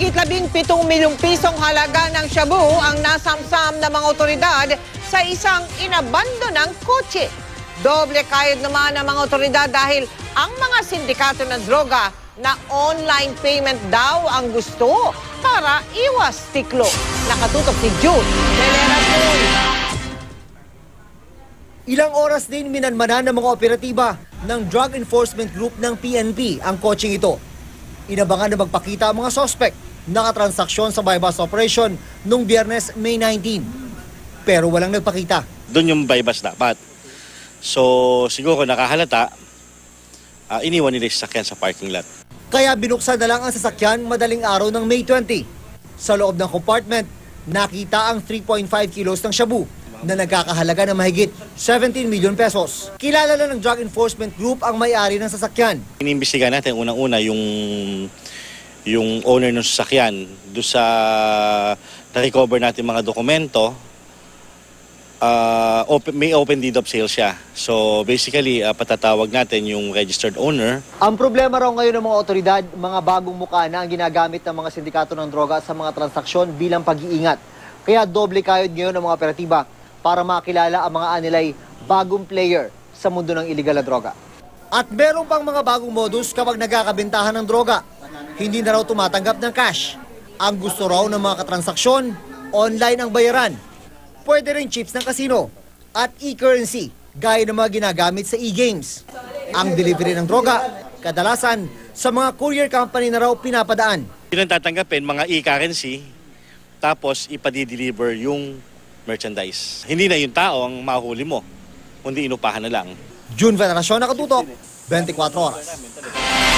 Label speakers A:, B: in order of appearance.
A: Mahigit 17 milyong pisong halaga ng shabu ang nasamsam ng mga otoridad sa isang inabandonang kotse. Doble kayod naman ng mga otoridad dahil ang mga sindikato ng droga na online payment daw ang gusto para iwas tiklo. Nakatutok si June Meleracion.
B: Ilang oras din minanmanan ng mga operatiba ng Drug Enforcement Group ng PNP ang kotseng ito. Inabangan na magpakita ang mga sospek nakatransaksyon sa bypass operation noong Biyernes, May 19. Pero walang nagpakita.
C: Doon yung bypass dapat. So siguro nakahalata, iniwan nila yung sasakyan sa parking lot.
B: Kaya binuksan na lang ang sasakyan madaling araw ng May 20. Sa loob ng compartment, nakita ang 3.5 kilos ng shabu na nagkakahalaga ng mahigit 17 milyon pesos. Kilala na ng Drug Enforcement Group ang may-ari ng sasakyan.
C: Inimbestigahan natin unang-una yung owner ng sasakyan. Doon sa na-recover natin mga dokumento, may open deed of sale siya. So basically, patatawag natin yung registered owner.
B: Ang problema raw ngayon ng mga otoridad, mga bagong mukha na ang ginagamit ng mga sindikato ng droga sa mga transaksyon bilang pag-iingat. Kaya doble kayod ngayon ng mga operatiba para makilala ang mga anilay bagong player sa mundo ng iligal na droga. At meron pang mga bagong modus kapag nagkakabentahan ng droga. Hindi na raw tumatanggap ng cash. Ang gusto raw ng mga katransaksyon, online ang bayaran. Pwede rin chips ng casino at e-currency gaya ng mga ginagamit sa e-games. Ang delivery ng droga, kadalasan sa mga courier company na raw pinapadaan.
C: Yun ang tatanggapin, mga e-currency, tapos ipadideliver yung merchandise. Hindi na yung tao ang mahuli mo, kundi inupahan na lang.
B: June Veneracion, Nakatutok, 24 Oras.